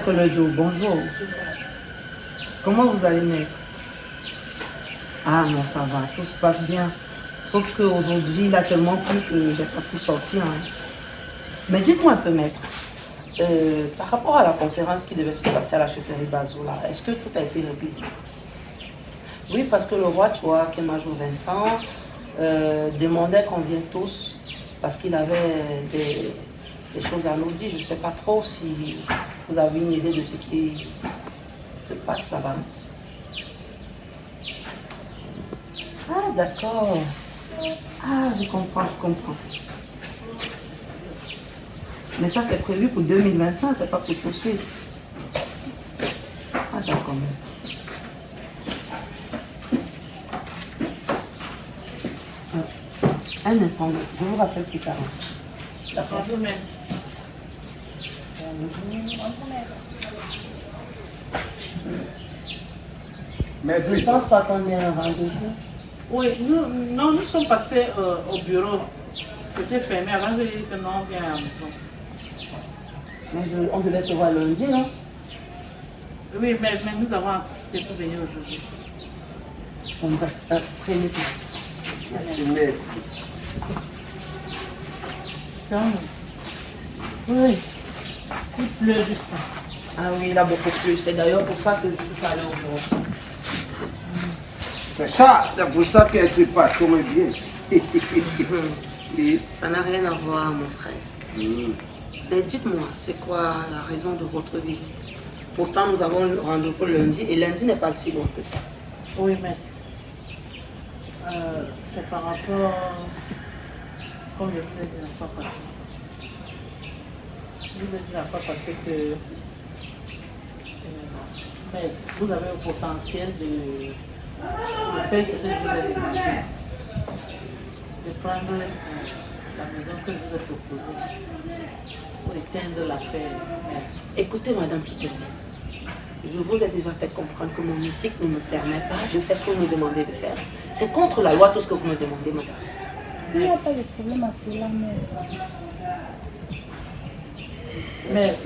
Maître Lejo, bonjour. Comment vous allez, maître? Ah non, ça va, tout se passe bien. Sauf qu'aujourd'hui, il a tellement plu que j'ai pas pu sortir. Hein. Mais dites-moi un peu, maître, par rapport à la conférence qui devait se passer à la chefferie Bazoula, est-ce que tout a été réglé? Oui, parce que le roi, tu vois, Kemajou Vincent, demandait qu'on vienne tous, parce qu'il avait des choses à nous dire. Je ne sais pas trop si vous avez une idée de ce qui se passe là-bas. Ah, d'accord. Ah, je comprends, je comprends. Mais ça, c'est prévu pour 2025, c'est pas pour tout de suite. Ah, d'accord. Un instant, je vous rappelle plus tard. D'accord. Je ne pense pas qu'on ait un rendez-vous. Oui, nous sommes passés au bureau. C'était fermé avant de dire que non, on vient à la maison. Mais on devait se voir lundi, non? Oui, mais nous avons anticipé pour venir aujourd'hui. On va prenez place. C'est un aussi. Oui. Il pleut juste. Ah oui, il a beaucoup plu. C'est d'ailleurs pour ça que je suis allée au bureau. C'est ça, c'est pour ça qu'elle ne pas comme bien. Ça n'a rien à voir, mon frère. Mais dites-moi, c'est quoi la raison de votre visite? Pourtant, nous avons le rendez-vous lundi et lundi n'est pas si loin que ça. Oui, maître. C'est par rapport, comme je vous l'ai dit la fois passée. Je vous ai dit la fois passée que maître, vous avez le potentiel de faire ce que je vous ai demandé. De prendre la maison que je vous ai proposée pour éteindre l'affaire. Écoutez, madame Tuteze, je vous ai déjà fait comprendre que mon éthique ne me permet pas, je fais ce que vous me demandez de faire. C'est contre la loi tout ce que vous me demandez, madame. Il n'y a pas de problème à cela, Mais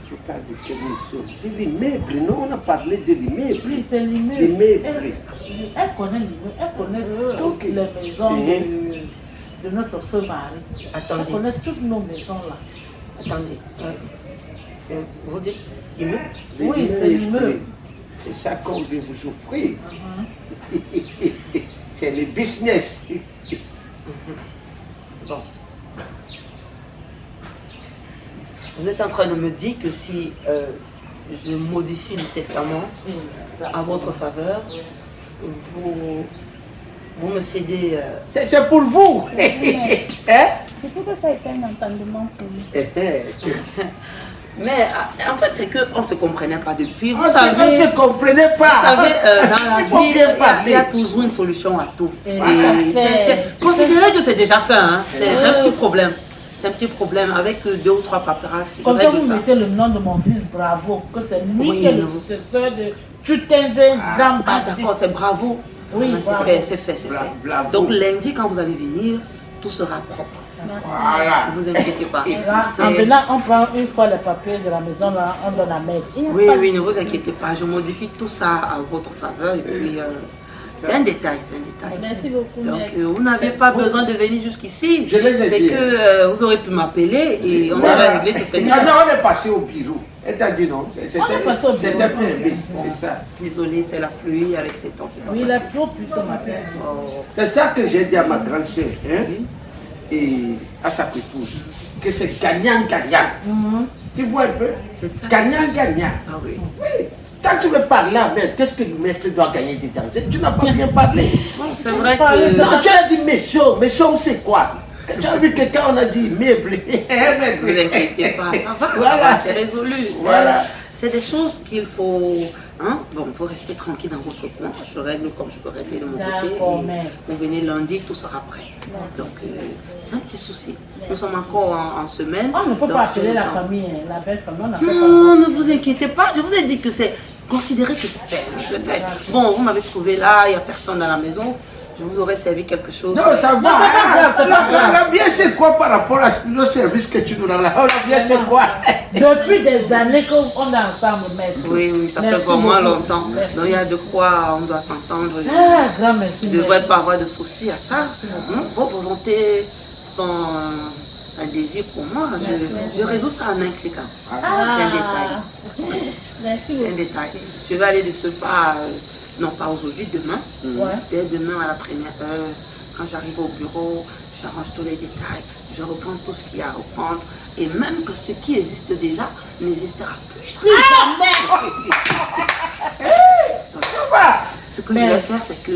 je parle de quelle chose? C'est l'immeuble, non? On a parlé de l'immeuble. oui, c'est l'immeuble. Elle connaît l'immeuble, elle connaît toutes les maisons de notre feu mari. Attendez. Elle connaît toutes nos maisons là. Attendez. Vous dites immeuble? Oui, c'est l'immeuble. C'est ça qu'on veut vous offrir. C'est le business. Bon. Vous êtes en train de me dire que si je modifie le testament à votre faveur, vous me cédez... C'est pour vous. Hein? Surtout que ça a été un entendement pour nous. Mais en fait, c'est qu'on ne se comprenait pas depuis. Vous On savez, ne se comprenait pas. vous savez dans la Il faut vie, bien parler. il y a toujours une solution à tout. Et Considérez que c'est déjà fait. Hein. C'est un petit problème. C'est un petit problème avec 2 ou 3 paperasses. comme ça, vous mettez le nom de mon fils Bravo, que c'est lui Oui, qui est le non. successeur de Tutenze Jean-Baptiste. Ah d'accord, c'est bravo. Oui, Ah, c'est fait. Bravo. Donc lundi, quand vous allez venir, tout sera propre. Voilà. Ne vous inquiétez pas. Là, en venant, on prend une fois les papiers de la maison, là, on donne à maître. Oui, ne vous inquiétez pas. Je modifie tout ça à votre faveur. Et puis, c'est un détail, Merci beaucoup, Donc, maître. vous n'avez pas besoin de venir jusqu'ici. Je les ai C'est dit. que vous aurez pu m'appeler et on aurait réglé tout ça. Non, on est passé au bureau. Elle t'a dit non. C'était passé au bureau. fermé. C'est ça. Désolée, c'est la pluie avec ces temps. Oui, il a trop pu ce matin. C'est ça que j'ai dit à ma grande sœur. Hein? Et à sa épouse. Que c'est gagnant-gagnant. Tu vois un peu? C'est ça. Gagnant-gagnant. Ah oui. Oui. Quand tu veux parler à maître, qu'est-ce que le maître doit gagner dedans? Tu n'as pas bien parlé. C'est vrai Non, que... tu as dit méchant, c'est quoi? Quand tu as vu quelqu'un, on a dit meuble. Ne vous inquiétez pas, ça va, Voilà. c'est résolu. Voilà. C'est des choses qu'il faut... Hein? Bon, il faut rester tranquille dans votre coin. Je règle comme je peux régler de mon côté. D'accord, Et maître. vous venez lundi, tout sera prêt. Donc, c'est un petit souci. Nous sommes encore en semaine. On ne peut Donc, pas appeler la famille, la belle famille, on n'appelle pas. Non, ne vous inquiétez pas. Je vous ai dit que c'est... Considérez que c'est fait. C'est fait. Bon, vous m'avez trouvé là, il n'y a personne dans la maison. Je vous aurais servi quelque chose. Non, ça va. Non, c'est pas grave, c'est pas grave. Bien c'est quoi par rapport à le service que tu nous rends là? On revient, c'est quoi? Depuis des années qu'on est ensemble, maître. Oui, oui, ça Merci fait vraiment beaucoup. longtemps. Merci. Donc il y a de quoi on doit s'entendre. Ah, grand merci. Je ne maître. devrais pas avoir de soucis à ça. Merci. Vos volontés sont un désir pour moi. Je résous ça en un clic. C'est un détail. Merci C'est un beaucoup. détail. Je vais aller de ce pas, non pas aujourd'hui, demain. Ouais. Dès demain à la première heure, quand j'arrive au bureau, j'arrange tous les détails, je reprends tout ce qu'il y a à reprendre. Et même que ce qui existe déjà n'existera plus. Plus jamais. Ce que je vais faire, c'est que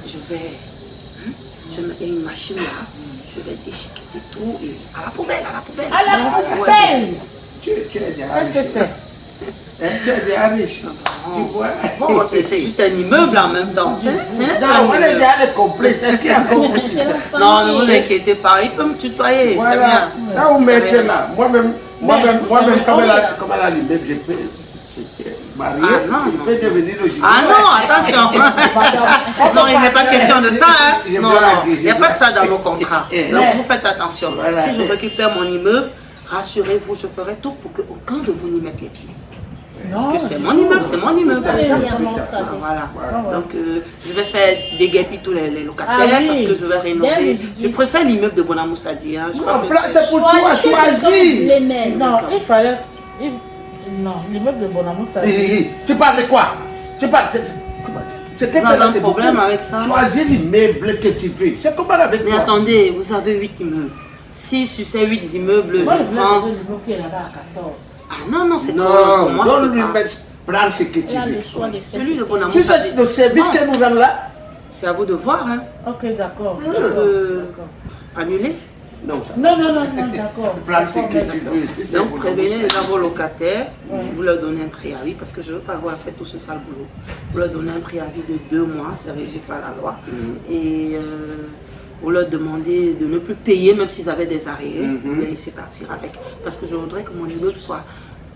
je vais... il y a une machine là, je vais déchiqueter tout et à la poubelle, à la poubelle. À la poubelle. Tu es déjà Ah, c'est riche. ça. Tu es déjà riche. Tu vois? Bon, c'est juste un immeuble en même temps. C'est un Non, on est immeuble. déjà les complexes. Est-ce qu'il y a encore plus ça? Non, ne vous inquiétez pas, il peut me tutoyer, c'est Voilà. bien. Là où mettez là. Moi-même, comme elle a l'immeuble, je peux. Marié, Ah, non, je non. peux devenir le Ah non, attention. Non, il n'est pas question de ça. Hein. Je Non, veux non, la- il n'y a pas ça dans nos contrats. Donc vous faites attention. Voilà. Si je récupère mon immeuble, rassurez-vous, je ferai tout pour qu'aucun de vous n'y mette les pieds. Parce que c'est mon immeuble, c'est mon immeuble. Voilà. Donc je vais faire déguerpir tous les locataires Ah oui. parce que je vais rénover. Je préfère l'immeuble de Bonamoussadi. Hein. Je crois que C'est pour toi, choisir. Les mêmes. Non, il fallait. Non, l'immeuble de Bonamou, ça. Tu parles de quoi? Tu parles. C'est vous avez un problème avec ça. Choisis l'immeuble que tu veux. C'est comment avec Mais toi? attendez, vous avez 8 immeubles. Si sur ces 8 immeubles, Moi, je je prends... voulais l'immeuble qui est là-bas à 14. Ah non, non, c'est trop long pour Non, moi. je peux donne-lui pas. même. Prends ce que tu Là, veux. le choix de faire. Celui de Bonamou, Tu sais le service que nous avons là? c'est à vous de voir. Hein. Ok, d'accord. Annuler. Non, ça. Non, d'accord. Prends ce D'accord, que maître. tu veux. Si c'est Donc pour prévenez nous, déjà vos locataires, Ouais. vous leur donnez un préavis parce que je ne veux pas avoir fait tout ce sale boulot. Vous leur donnez un préavis de 2 mois, c'est régi par la loi. Et vous leur demandez de ne plus payer même s'ils avaient des arriérés, vous les laissez partir avec. Parce que je voudrais que mon immeuble soit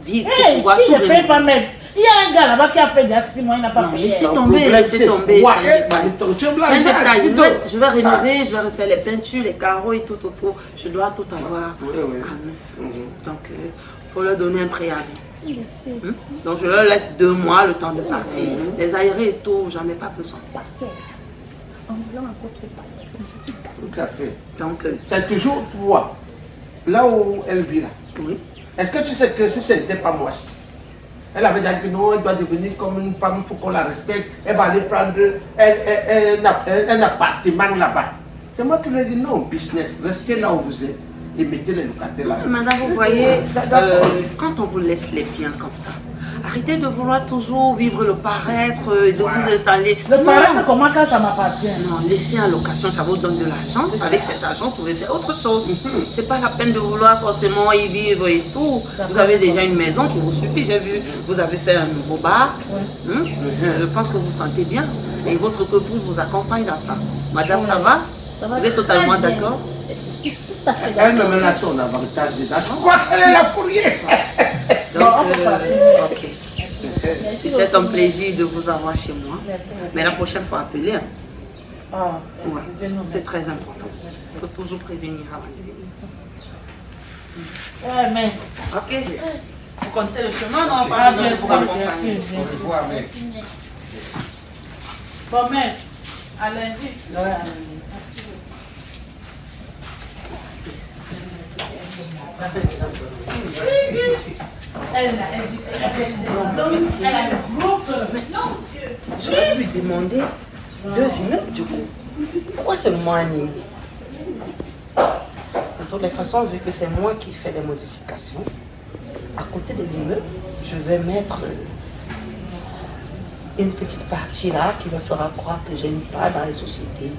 vide pour Hey, pouvoir qui tout ne paye pas, rénover. maître? Il y a un gars là-bas qui a fait déjà 6 mois, il n'a pas Non, payé. laissez Le tomber, problème, laissez c'est tomber. quoi? C'est un détail. Tu es blanc, C'est un détail. dis Non, donc. je vais rénover, je vais refaire les peintures, les carreaux et tout autour. Je dois tout avoir Oui, oui. à neuf. Donc, il faut leur donner un préavis. Donc, je leur laisse 2 mois le temps de partir. Les aérés et tout, j'en ai pas besoin. Parce que, en voulant encore trop parler. Tout à fait. Donc, C'est toujours toi. Là où elle vit là. oui. Est-ce que tu sais que si ce n'était pas moi, elle avait dit que non, elle doit devenir comme une femme, il faut qu'on la respecte. Elle va aller prendre un appartement là-bas. C'est moi qui lui ai dit non, business, restez là où vous êtes et mettez les locataires là. Madame, vous voyez, quand on vous laisse les biens comme ça, arrêtez de vouloir toujours vivre le paraître, de vous installer. Le Non. paraître, comment quand ça m'appartient? Non, laissez en location, ça vous donne de l'argent. Avec cet argent, vous pouvez faire autre chose. C'est pas la peine de vouloir forcément y vivre et tout. Vous avez déjà une maison qui vous suffit. J'ai vu, vous avez fait un nouveau bar. Je pense que vous vous sentez bien. Et votre épouse vous accompagne dans ça. Madame, ça va? Ça va Vous êtes totalement très bien. d'accord? Je suis tout à fait Elle me d'accord. met là son avantage dedans. Je crois qu'elle est là pour rien. Donc, on peut partir. ok. Merci C'était un beaucoup. plaisir de vous avoir chez moi. Merci, merci. Mais la prochaine fois, appelez. Hein. Ah, Ouais. excusez-nous. C'est très important. Il faut toujours prévenir avant de venir. Ouais, mais. Ok. Vous connaissez le chemin, non? Ah, Pas besoin de merci, vous accompagner. merci, merci. Bon, maître, à lundi. Ouais, à lundi. Elle a le gros cœur. J'aurais pu demander 2 immeubles du coup. Pourquoi c'est moi un immeuble? De toutes les façons, vu que c'est moi qui fais les modifications, à côté de l'immeuble, je vais mettre une petite partie là qui leur fera croire que je n'ai pas dans les sociétés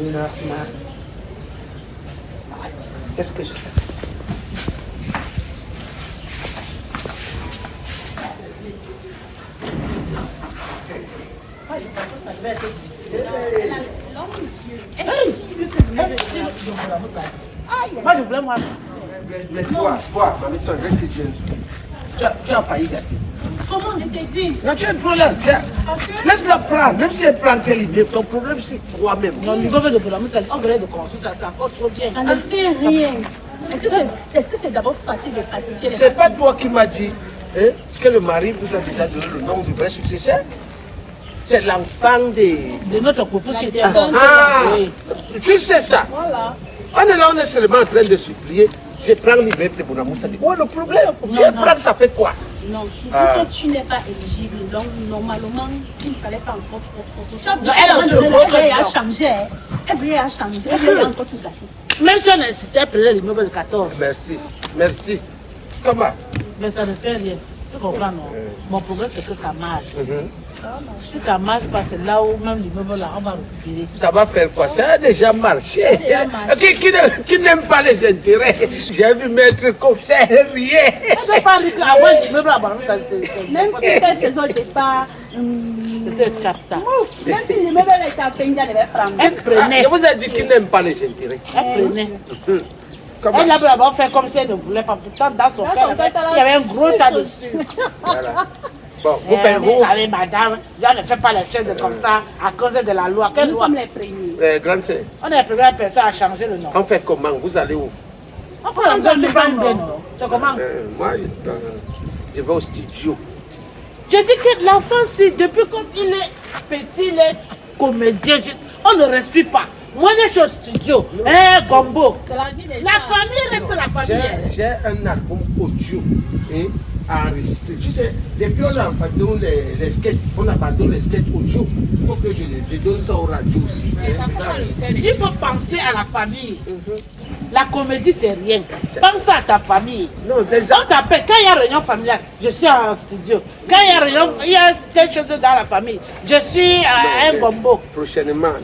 de leur mari. Ouais, c'est ce que je fais. Moi, je voulais moi. Mais toi, mamie, toi, je vais te dire. Tu as failli gâter. Comment je t'ai dit? Non, tu es trop là. Laisse-la prendre. Même si elle prend quel idée, ton problème c'est toi-même. Non, le niveau de problème, on venait de construire ça, c'est encore trop bien. Ça ne fait rien. Est-ce que c'est d'abord facile de pacifier les C'est pas toi qui m'as dit que le mari vous a déjà donné le nom du vrai successeur. C'est l'enfant de notre proposition qui était Ah, tu sais ça. Voilà. On est là, on est seulement en train de supplier. Je prends l'IBP pour l'amour. Ça dit, oh, le problème, je prends, ça fait quoi? Non, surtout que tu n'es pas éligible. Donc, normalement, il ne fallait pas encore trop. Elle a changé. Elle a changé. Elle a encore tout gâté. Même si on insistait, elle prenait l'immeuble de 14. Merci, merci. Comment? Mais ça ne fait rien. Tu comprends, non? Mon problème, c'est que ça marche. Si ça marche pas, c'est là où même l'immeuble là, on va récupérer. Ça va faire quoi? Ça a déjà marché. Qui n'aime pas les intérêts? J'ai vu mettre comme ça, rien. Je parle qu'avant l'immeuble là, ça c'est. Même si elle faisait au départ. C'était chapta. Même si l'immeuble était à peine, elle devait prendre. Elle prenait. Je vous ai dit qu'il n'aime pas les intérêts. Elle prenait. Comment? Elle a d'abord fait comme si elle ne voulait pas. Pourtant, dans son cœur, il y avait un gros tas dessus. Voilà. Bon, Vous savez, madame, on ne fait pas les choses comme ça à cause de la loi. Quelle Nous loi? sommes les premiers. grande sœur, On est la première personne à changer le nom. on fait comment? Vous allez où? On peut l'engager c'est comment? Moi, je vais au studio. Je dis que l'enfant, depuis qu'il est petit, il est comédien, on ne respire pas. Moi, je suis au studio, Gombo. C'est la vie des La famille reste la famille. J'ai un album audio à enregistrer. Tu sais, depuis on abandonne les sketchs, on abandonne les sketchs audio. Il faut que je donne ça aux radios aussi. Il faut penser à la famille. La comédie, c'est rien. Pense à ta famille. Non, déjà. On t'appelle, quand il y a réunion familiale, je suis en studio. Quand il y a réunion, il y a telle chose dans la famille, je suis à un Gombo. Prochainement,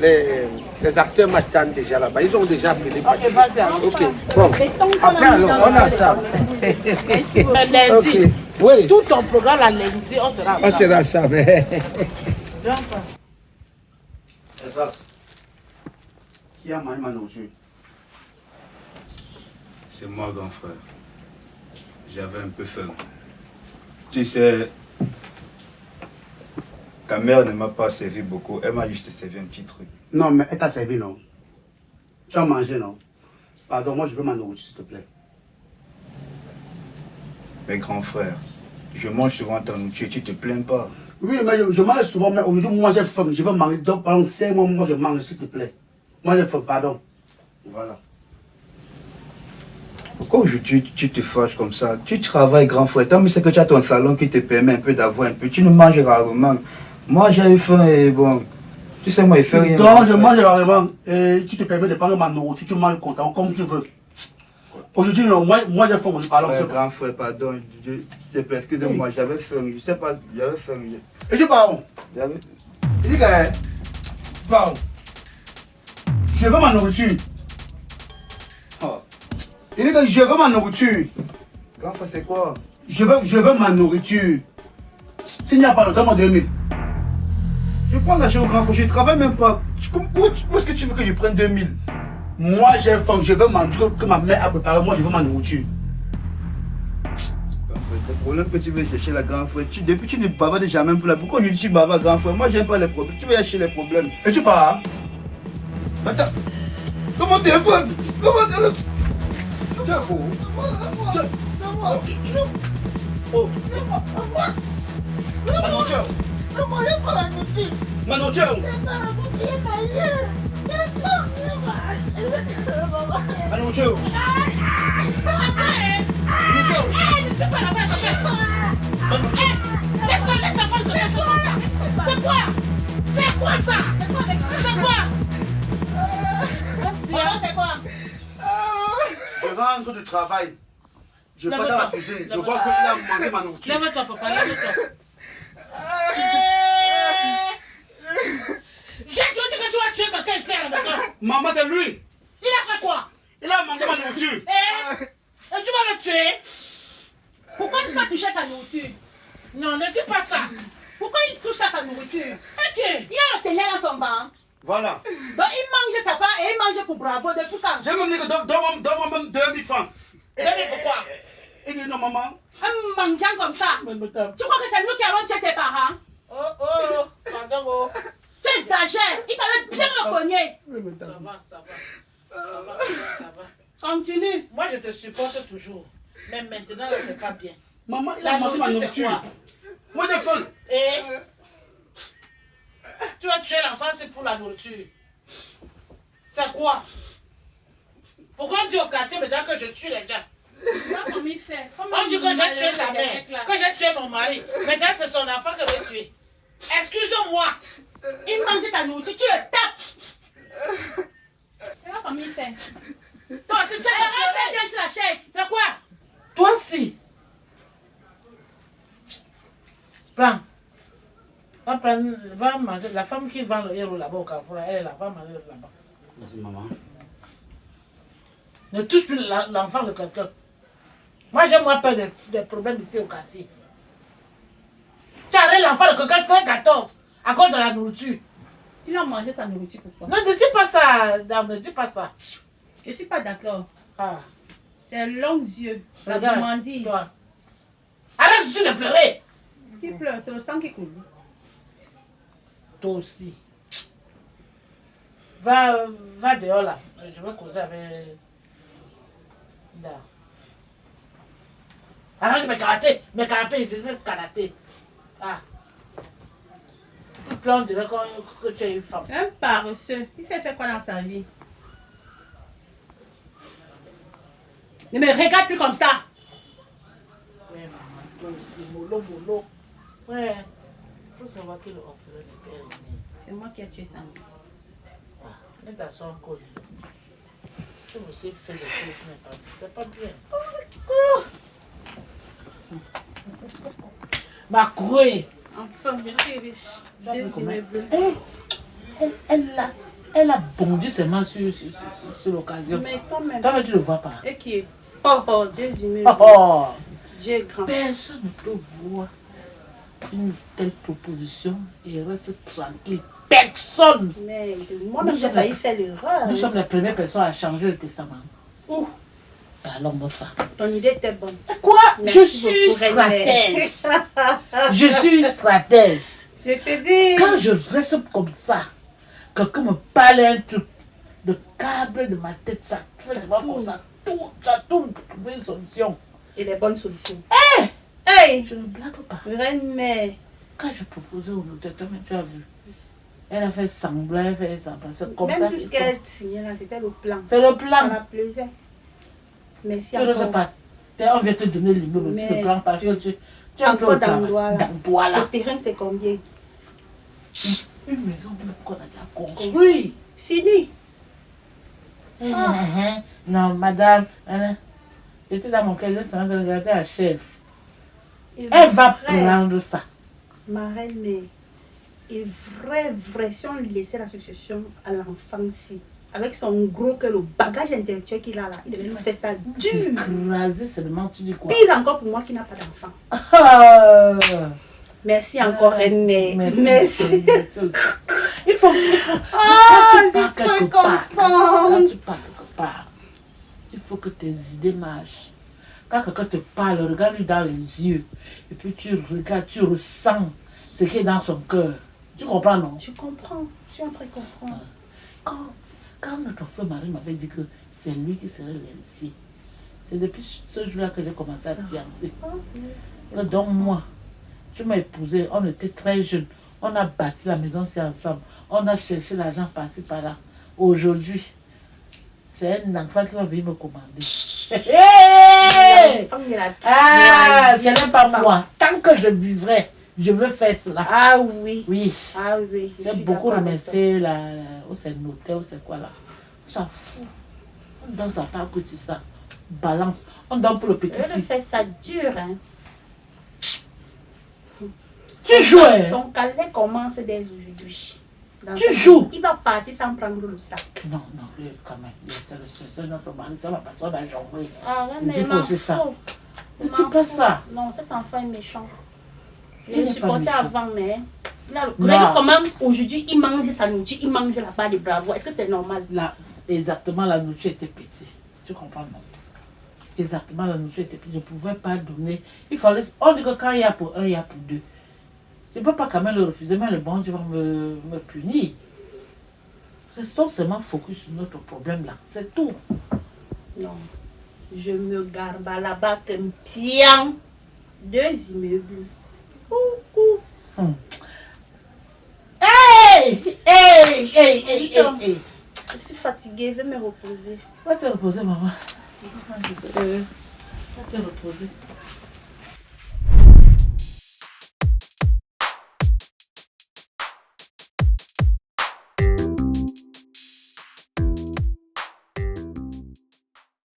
les acteurs m'attendent déjà là-bas. Ils ont déjà appelé. Ok, vas-y. Ok, bon. Après, alors, on a ça. Lundi, Ok, oui. tout ton programme, la lundi, on sera On ensemble. sera ça, mais. Qui a mangé ma nourriture? C'est moi, grand frère. J'avais un peu faim. Tu sais, ta mère ne m'a pas servi beaucoup. Elle m'a juste servi un petit truc. Non, mais elle t'a servi, non? Tu as mangé, non? Pardon, moi je veux ma nourriture, s'il te plaît. Mais grand frère, je mange souvent ta nourriture, tu te plains pas. Oui, mais je mange souvent, mais aujourd'hui, moi j'ai faim. Je veux manger. Donc, pendant 5 mois, moi je mange, s'il te plaît. Moi j'ai faim, pardon. Voilà. Pourquoi aujourd'hui tu te fâches comme ça? Tu travailles, grand frère. Tant mieux c'est que tu as ton salon qui te permet un peu d'avoir un peu. Tu ne manges rarement. Moi j'ai eu faim et bon. Tu sais, moi, il fait rien. Donc, je mange rarement. Et tu te permets de prendre ma nourriture, tu manges constamment, comme tu veux. Aujourd'hui, non, moi j'ai faim, pardon. Grand frère, pardon. S'il te plaît, excusez-moi, j'avais faim. Je sais pas, j'avais faim. Et tu pars où? Il dit que. Pardon. Je veux ma nourriture. Oh. Il dit que je veux ma nourriture. Grand frère, c'est quoi? Je veux ma nourriture. S'il n'y a pas, donne-moi 2000. Je prends l'argent au grand frère, je travaille même pas. Où est-ce que tu veux que je prenne 2000? Moi j'ai faim, je veux manger que ma mère a préparé, moi je veux ma nourriture. Le problème que tu veux chercher la grand frère, depuis tu ne bavardes jamais pour là. Pourquoi je dis tu bavardes grand frère? Moi j'aime pas les problèmes, tu veux chercher les problèmes. Et tu pars? Attends, dans mon téléphone, dans mon téléphone. Tu es fou. Oh. Ma nourriture. Ma nourriture. Ma nourriture. C'est quoi ça? C'est quoi? C'est quoi? Je rentre du travail. Je pars dans la cuisine. Je vois qu'il a mangé ma nourriture. Lève-toi, papa, lève-toi. J'ai dit que tu vas tuer quelqu'un ici à la maison. Maman, c'est lui. Il a fait quoi? Il a mangé ma nourriture. Et tu vas le tuer? Pourquoi tu vas toucher sa nourriture? Non, ne dis pas ça. Pourquoi il touche à sa nourriture? Ok. Il a le tenir dans son ventre. Voilà. Donc il mangeait sa part et il mangeait pour Bravo depuis quand? J'ai même dit que donne-moi même 2000 francs. Pourquoi? Il dit non, maman, Un mendiant comme ça. Mais madame. Tu crois que c'est nous qui avons tué tes parents? Oh, pardon, oh. Tu exagères. Il fallait bien le cogner. Oui, Ça madame. va, ça va. Ça va, ça va. Continue. Moi, je te supporte toujours. Mais maintenant, là, c'est pas bien. Maman, il La a mangé ma nourriture, c'est nourriture. quoi? Moi, j'ai faim. Et tu as tué l'enfant, c'est pour la nourriture. C'est quoi? Pourquoi on dit au quartier maintenant que je tue les gens? Comment il fait? On dit que j'ai tué sa mère, que j'ai tué mon mari. Maintenant, c'est son enfant que j'ai tué. Excuse-moi. Il mange ta nourriture, tu le tapes. Et là, comment il fait? Non, c'est ça. Arrête bien sur la chaise. C'est quoi? Toi aussi. Prends. Va manger. La femme qui vend le héros là-bas au Carrefour, elle est là, va manger là-bas. Merci, maman. Ne touche plus l'enfant de quelqu'un. Moi, j'ai moins peur des problèmes ici au quartier. Tu arrêtes l'enfant de quelqu'un qui a 14 à cause de la nourriture. Tu lui as mangé sa nourriture, pourquoi? Ne dis pas ça, dame, ne dis pas ça. Je suis pas d'accord. Ah. Tes longs yeux, la Regarde, gourmandise. toi. Arrête de pleurer. Qui pleure, c'est le sang qui coule. Toi aussi. Va dehors là. Je vais causer avec... Da. Arrange mes karatés. Mes canapés, je vais karaté. Ah. Tu pleures, on dirait que tu es une femme. Un paresseux. Il s'est fait quoi dans sa vie? Ne me regarde plus comme ça. Ouais, maman, toi aussi, mollo. Ouais. Il faut savoir qu'il est orphelin de père aîné. C'est moi qui ai tué sa mère. Ah, mais t'as son cause. Tu me sais faire des choses, mais c'est pas bien. Ma couille. Enfin, je suis riche. Deux immeubles. Elle a bondi ses mains sur l'occasion. Mais quand même. Toi, mais tu ne le vois pas. Et qui est? Oh, deux immeubles. Oh, Dieu est grand. personne ne peut voir une telle proposition et reste tranquille. Personne. Mais moi-même, j'ai failli faire l'erreur. Nous sommes les premières personnes à changer le testament. Ouh, Parlons-moi ça. ton idée était bonne. Quoi? Merci Je suis beaucoup, stratège. Je suis stratège. Je te dis. Quand je reste comme ça, quelqu'un me parle un truc, le câble de ma tête, ça fait comme ça. Ça tourne pour trouver une solution. Et les bonnes solutions. Hey! Je ne blague pas. Reine mère. Quand j'ai proposé au notaire, tu as vu. Elle a fait semblant, elle fait semblant. C'est comme ça Même qu'il plus faut. qu'elle signait là, c'était le plan. C'est le Ça plan. m'a plaisé. Merci Tu ne sais encore. pas. On vient te donner l'immeuble, tu Mais- ne prends pas. Tu es en train Encore de travailler. d'endroit là. D'endroit là. Le terrain, c'est combien? Une maison qu'on a déjà construite. Fini. Non, madame. J'étais dans mon cabinet, c'est de regarder la chef. Et Elle va vrai, prendre ça. ma reine mère. Et vrai, si on laissait l'association à l'enfant-ci, avec son gros cœur, le bagage intellectuel qu'il a là, il devait nous faire ça dur. Écraser seulement, tu dis quoi? Pire encore pour moi qui n'a pas d'enfant. Ah, Merci encore, reine mère. merci. Merci. Merci aussi. Il faut. Ah, quand tu c'est pars très quelque part, quand contente. tu pars quelque part, il faut que tes idées marchent. Quand quelqu'un te parle, regarde-lui dans les yeux. Et puis tu regardes, tu ressens ce qui est dans son cœur. Tu comprends, non? Je comprends. Je suis en train de comprendre. Quand notre feu mari m'avait dit que c'est lui qui serait l'héritier, c'est depuis ce jour-là que j'ai commencé à sciencer. Donc moi, tu m'as épousé, on était très jeunes. On a bâti la maison c'est ensemble. On a cherché l'argent par-ci, par-là. Aujourd'hui, c'est un enfant qui va venir me commander. Hey! L'enfant, il a tout. Ah, ce n'est pas moi. Tant que je vivrai, je veux faire cela. Ah oui. Oui. Ah oui. je J'ai suis beaucoup d'accord avec remercié où c'est notaire, où c'est quoi là. On s'en fout. On donne sa part que c'est ça. Balance. On donne pour le petit toi. Je vais ci. faire ça dur, hein. Tu joues, hein? Son calais commence dès aujourd'hui. Dans Tu sa- joues. Il va partir sans prendre le sac. Non, quand même. C'est notre mari, c'est ma personne à jongler. Ah, Ne dis mais pas aussi ça. m'en Ne fous. dis pas ça. Non, cet enfant est méchant. Je Il le n'est pas supportais méchant. avant, mais... Là, Non. regarde comment aujourd'hui il mange sa nourriture, il mange la barre de bravo. Est-ce que c'est normal? Là, exactement, la nourriture était petite. Tu comprends, non? exactement la nourriture était prise. Je ne pouvais pas donner. Il fallait. On dit que quand il y a pour un, il y a pour deux. Je ne peux pas quand même le refuser, mais le bon Dieu va me punir. Restons seulement focus sur notre problème là. C'est tout. Non. Je me garde là-bas comme tiens. 2 immeubles. Hey! Je suis fatiguée, je vais me reposer. Va te reposer, maman. Va te reposer.